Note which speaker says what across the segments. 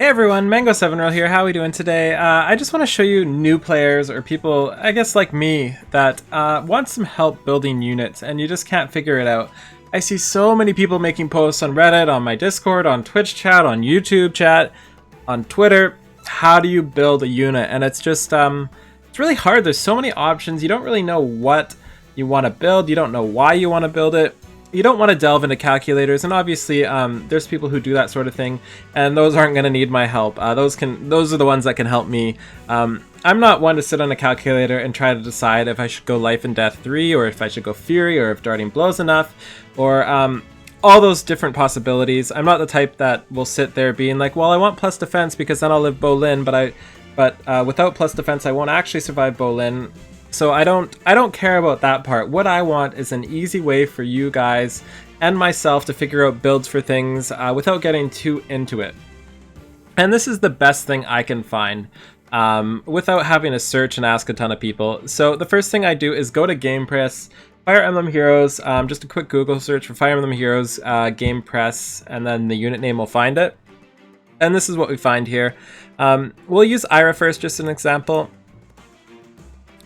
Speaker 1: Hey everyone, Mango7Roll here. How are we doing today? I just want to show you new players or people, I guess like me, that want some help building units and you just can't figure it out. I see so many people making posts on Reddit, on my Discord, on Twitch chat, on YouTube chat, on Twitter. How do you build a unit? And it's just, it's really hard. There's so many options. You don't really know what you want to build. You don't know why you want to build it. You don't want to delve into calculators, and obviously there's people who do that sort of thing, and those aren't going to need my help. Those are the ones that can help me. I'm not one to sit on a calculator and try to decide if I should go Life and Death 3, or if I should go Fury, or if Darting Blow's enough, or all those different possibilities. I'm not the type that will sit there being like, well, I want plus defense because then I'll live Bolin, but without plus defense I won't actually survive Bolin. So I don't care about that part. What I want is an easy way for you guys and myself to figure out builds for things without getting too into it. And this is the best thing I can find without having to search and ask a ton of people. So the first thing I do is go to Game Press, Fire Emblem Heroes, just a quick Google search for Fire Emblem Heroes Game Press, and then the unit name will find it. And this is what we find here. We'll use Ira first, just an example.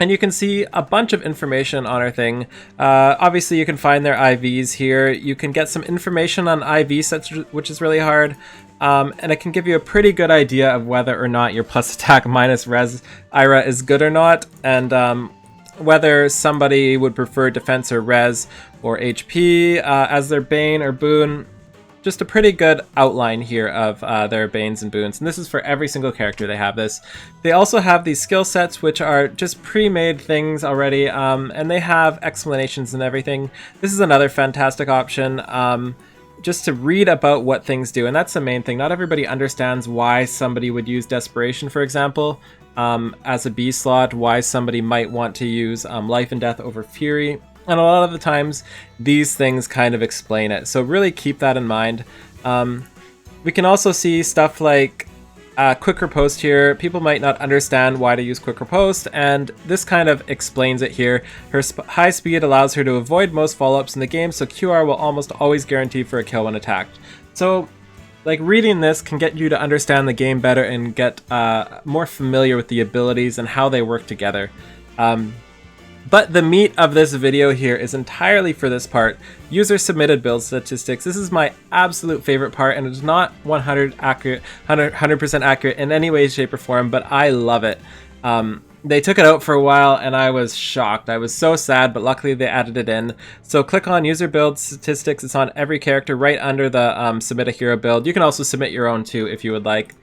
Speaker 1: And you can see a bunch of information on our thing. Obviously, you can find their IVs here. You can get some information on IV sets, which is really hard. And it can give you a pretty good idea of whether or not your plus attack minus res Ira is good or not. And whether somebody would prefer defense or res or HP as their bane or boon. Just a pretty good outline here of their banes and boons, and this is for every single character. They have this. They also have these skill sets, which are just pre-made things already, and they have explanations and everything. This is another fantastic option, just to read about what things do, and that's the main thing. Not everybody understands why somebody would use Desperation, for example, as a B slot, why somebody might want to use Life and Death over Fury. And a lot of the times, these things kind of explain it. So really keep that in mind. We can also see stuff like Quick Riposte here. People might not understand why to use Quick Riposte, and this kind of explains it here. Her high speed allows her to avoid most follow-ups in the game, so QR will almost always guarantee for a kill when attacked. So, like, reading this can get you to understand the game better and get more familiar with the abilities and how they work together. But the meat of this video here is entirely for this part, user submitted build statistics. This is my absolute favorite part, and it's not 100% accurate in any way, shape, or form, but I love it. They took it out for a while, and I was shocked. I was so sad, but luckily they added it in. So click on user build statistics. It's on every character right under the submit a hero build. You can also submit your own too if you would like.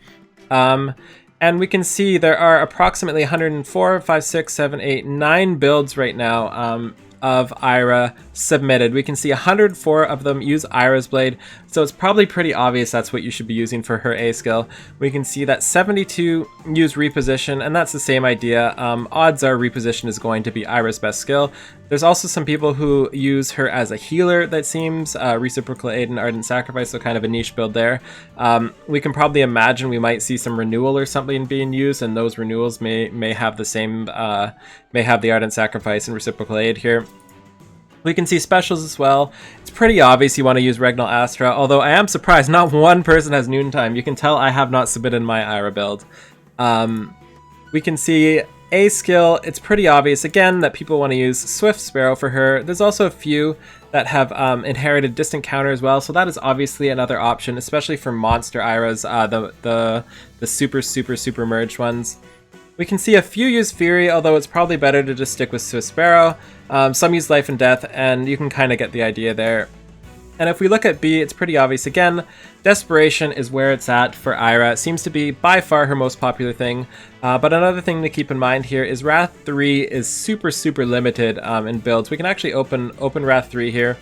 Speaker 1: And we can see there are approximately 104, 5, 6, 7, 8, 9 builds right now of Ira submitted. We can see 104 of them use Ira's Blade, so it's probably pretty obvious that's what you should be using for her A skill. We can see that 72 use Reposition, and that's the same idea. Odds are Reposition is going to be Ira's best skill. There's also some people who use her as a healer, that seems. Reciprocal Aid and Ardent Sacrifice, so kind of a niche build there. We can probably imagine we might see some renewal or something being used, and those renewals may have the same, may have the Ardent Sacrifice and Reciprocal Aid here. We can see specials as well. It's pretty obvious you want to use Regnal Astra, although I am surprised not one person has Noontime. You can tell I have not submitted my Ira build. We can see A skill. It's pretty obvious, again, that people want to use Swift Sparrow for her. There's also a few that have inherited Distant Counter as well, so that is obviously another option, especially for monster Iras, the super merged ones. We can see a few use Fury, although it's probably better to just stick with Swift Sparrow. Some use Life and Death, and you can kind of get the idea there. And if we look at B, it's pretty obvious again. Desperation is where it's at for Ira. It seems to be by far her most popular thing. But another thing to keep in mind here is Wrath 3 is super limited in builds. We can actually open Wrath 3 here,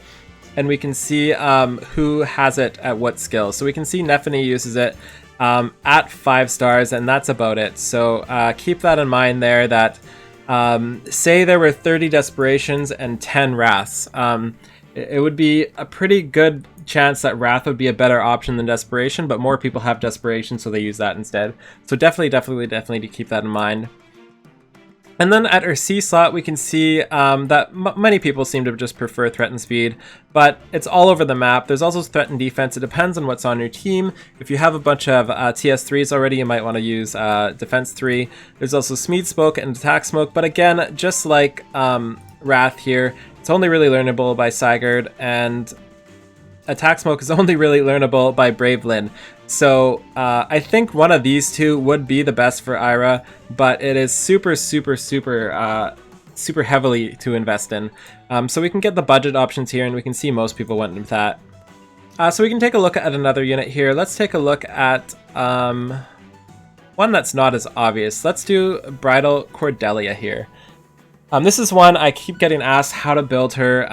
Speaker 1: and we can see who has it at what skill. So we can see Nephany uses it at 5 stars, and that's about it. So keep that in mind there, that say there were 30 Desperations and 10 Wraths. It would be a pretty good chance that Wrath would be a better option than Desperation, but more people have Desperation, so they use that instead. So definitely to keep that in mind. And then at her C slot, we can see that many people seem to just prefer threat and speed, but it's all over the map. There's also threat and defense. It depends on what's on your team. If you have a bunch of TS3s already, you might want to use defense 3. There's also speed smoke and attack smoke, but again, just like Wrath here, it's only really learnable by Sigurd, and attack smoke is only really learnable by Brave Lyn. So I think one of these two would be the best for Ira, but it is super heavily to invest in. So we can get the budget options here, and we can see most people went with that. So we can take a look at another unit here. Let's take a look at one that's not as obvious. Let's do Bridal Cordelia here. This is one I keep getting asked how to build her.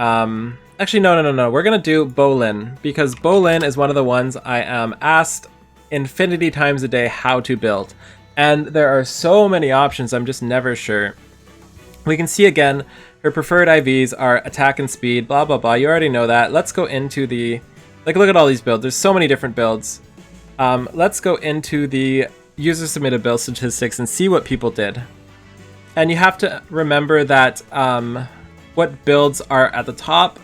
Speaker 1: Actually, no. We're going to do Bolin, because Bolin is one of the ones I am asked infinity times a day how to build. And there are so many options, I'm just never sure. We can see again, her preferred IVs are attack and speed, blah, blah, blah. You already know that. Let's go into the... Like, look at all these builds. There's so many different builds. Let's go into the user submitted build statistics and see what people did. And you have to remember that what builds are at the top.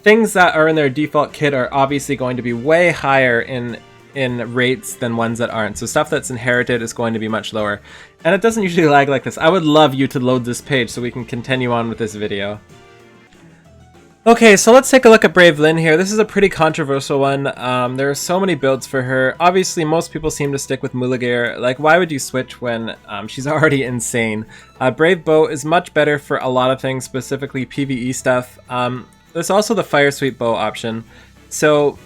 Speaker 1: Things that are in their default kit are obviously going to be way higher in rates than ones that aren't. So stuff that's inherited is going to be much lower. And it doesn't usually lag like this. I would love you to load this page so we can continue on with this video. Okay, so let's take a look at Brave Lyn here. This is a pretty controversial one. There are so many builds for her. Obviously, most people seem to stick with Mulagir. Like, why would you switch when she's already insane? Brave Bow is much better for a lot of things, specifically PvE stuff. There's also the Fire Sweep Bow option. So,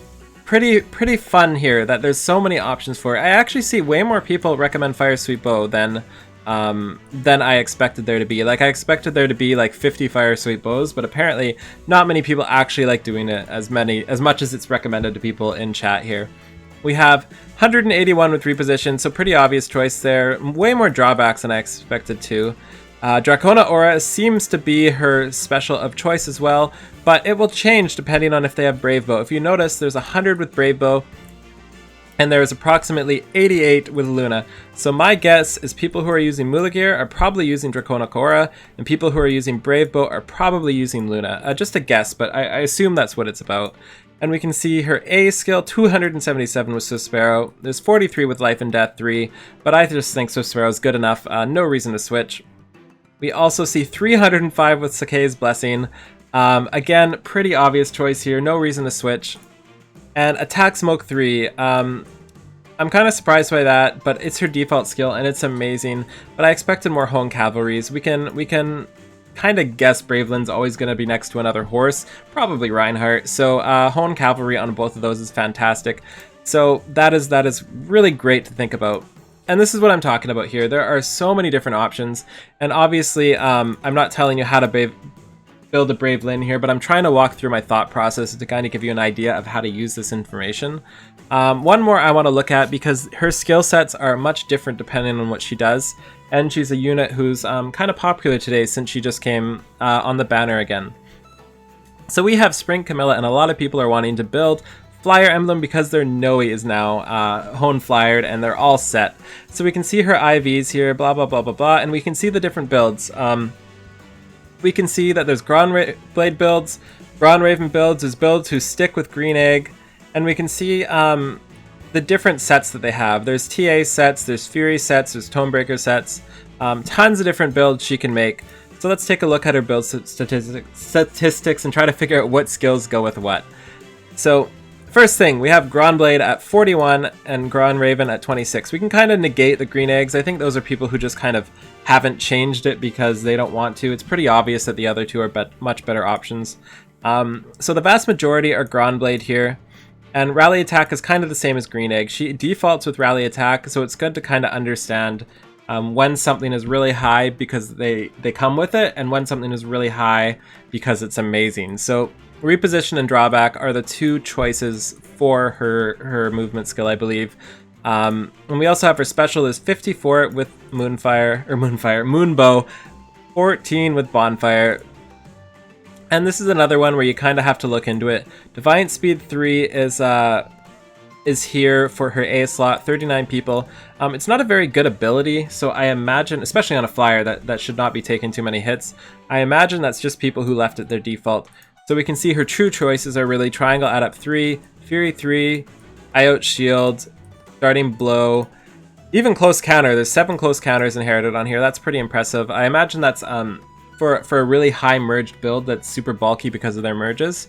Speaker 1: pretty fun here that there's so many options for it. I actually see way more people recommend Fire Sweep Bow than I expected there to be. Like, I expected there to be like 50 Fire Sweep Bows, but apparently not many people actually like doing it as much as it's recommended to people in chat here. We have 181 with reposition, so pretty obvious choice there. Way more drawbacks than I expected to. Dracona Aura seems to be her special of choice as well, but it will change depending on if they have Brave Bow. If you notice, there's 100 with Brave Bow, and there's approximately 88 with Luna. So my guess is people who are using Mulagir are probably using Dracona Aura, and people who are using Brave Bow are probably using Luna. Just a guess, but I assume that's what it's about. And we can see her A skill, 277 with Swift Sparrow. There's 43 with Life and Death 3, but I just think Swift Sparrow is good enough. No reason to switch. We also see 305 with Sakei's Blessing. Again, pretty obvious choice here. No reason to switch. And Attack Smoke 3. I'm kind of surprised by that, but it's her default skill and it's amazing. But I expected more Hone Cavalries. We can kind of guess Brave Lyn's always going to be next to another horse, probably Reinhardt. So Hone Cavalry on both of those is fantastic. So that is really great to think about. And this is what I'm talking about here. There are so many different options, and obviously I'm not telling you how to build a Brave Lyn here, but I'm trying to walk through my thought process to kind of give you an idea of how to use this information. One more I want to look at, because her skill sets are much different depending on what she does, and she's a unit who's kind of popular today since she just came on the banner again. So we have Spring Camilla, and a lot of people are wanting to build Flyer Emblem because their Noe is now Hone Flyered and they're all set. So we can see her IVs here, blah, blah, blah, blah, blah, and we can see the different builds. We can see that there's Blade builds, Braun Raven builds, there's builds who stick with Green Egg, and we can see the different sets that they have. There's TA sets, there's Fury sets, there's Tonebreaker sets, tons of different builds she can make. So let's take a look at her build statistics and try to figure out what skills go with what. So first thing, we have Grondblade at 41 and Grand Raven at 26. We can kind of negate the green eggs. I think those are people who just kind of haven't changed it because they don't want to. It's pretty obvious that the other two are much better options. So the vast majority are Grondblade here. And Rally Attack is kind of the same as Green Egg. She defaults with Rally Attack, so it's good to kind of understand when something is really high because they come with it, and when something is really high because it's amazing. So Reposition and Drawback are the two choices for her movement skill, I believe. And we also have her special is 54 with Moonbow, 14 with Bonfire. And this is another one where you kind of have to look into it. Defiant Speed 3 is is here for her A slot, 39 people. It's not a very good ability, so I imagine, especially on a flyer, that should not be taking too many hits. I imagine that's just people who left it their default. So we can see her true choices are really Triangle Add Up 3, Fury 3, Out Shield, Starting Blow, even Close Counter. There's 7 Close Counters inherited on here. That's pretty impressive. I imagine that's for a really high merged build that's super bulky because of their merges.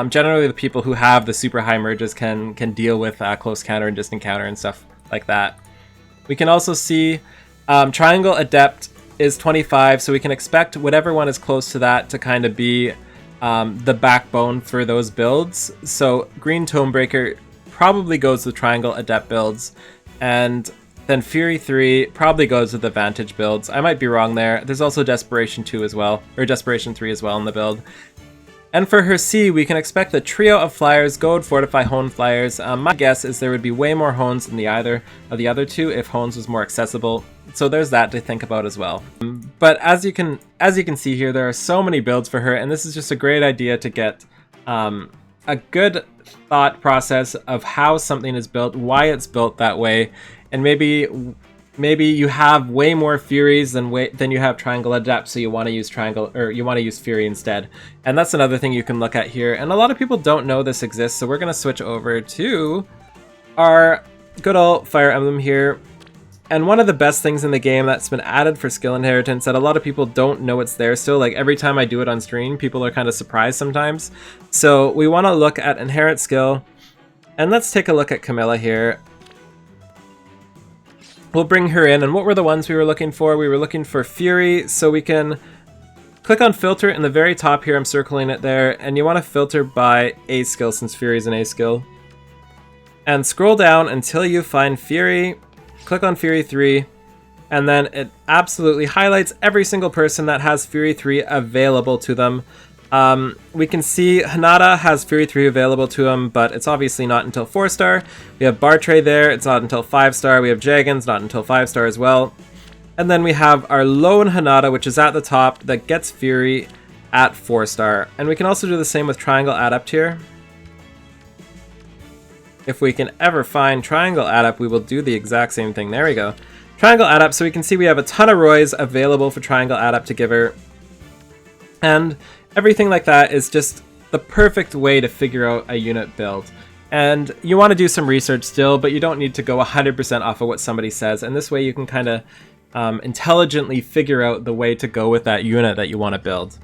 Speaker 1: Generally, the people who have the super high merges can deal with Close Counter and Distant Counter and stuff like that. We can also see Triangle Adept is 25, so we can expect whatever one is close to that to kind of be the backbone for those builds. So Green Tomebreaker probably goes with Triangle Adept builds, and then Fury 3 probably goes with the Vantage builds. I might be wrong there. There's also Desperation 2 as well, or Desperation 3 as well in the build. And for her C, we can expect the trio of flyers, Goad, Fortify, Hone flyers. My guess is there would be way more Hones than either of the other two if Hones was more accessible. So there's that to think about as well. But as you can see here, there are so many builds for her, and this is just a great idea to get a good thought process of how something is built, why it's built that way, and maybe you have way more Furies than you have Triangle Adept, so you want to use Triangle, or you want to use Fury instead. And that's another thing you can look at here. And a lot of people don't know this exists, so we're going to switch over to our good old Fire Emblem here. And one of the best things in the game that's been added for skill inheritance that a lot of people don't know it's there still, like every time I do it on stream, people are kind of surprised sometimes. So we want to look at Inherit Skill, and let's take a look at Camilla here. We'll bring her in, and what were the ones we were looking for? We were looking for Fury, so we can click on Filter in the very top here. I'm circling it there, and you want to filter by A skill since Fury is an A skill. And scroll down until you find Fury. Click on Fury 3, and then it absolutely highlights every single person that has Fury 3 available to them. We can see Hinata has Fury 3 available to him, but it's obviously not until 4-star. We have Bartray there, it's not until 5-star. We have Jagan's, not until 5-star as well. And then we have our Lone Hinata, which is at the top, that gets Fury at 4-star. And we can also do the same with Triangle Adept here. If we can ever find Triangle Adept, we will do the exact same thing. There we go. Triangle Adept, so we can see we have a ton of Roys available for Triangle Adept to give her. And everything like that is just the perfect way to figure out a unit build. And you want to do some research still, but you don't need to go 100% off of what somebody says. And this way you can kind of intelligently figure out the way to go with that unit that you want to build.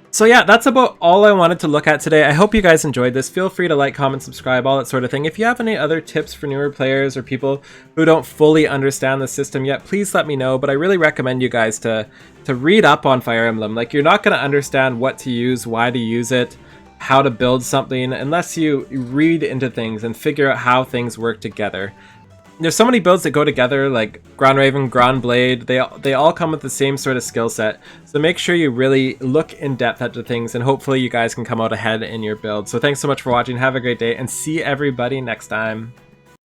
Speaker 1: So yeah, that's about all I wanted to look at today. I hope you guys enjoyed this. Feel free to like, comment, subscribe, all that sort of thing. If you have any other tips for newer players or people who don't fully understand the system yet, please let me know. But I really recommend you guys to read up on Fire Emblem. Like, you're not going to understand what to use, why to use it, how to build something, unless you read into things and figure out how things work together. There's so many builds that go together, like Ground Raven, Ground Blade, they all come with the same sort of skill set. So make sure you really look in depth at the things, and hopefully you guys can come out ahead in your build. So thanks so much for watching, have a great day, and see everybody next time.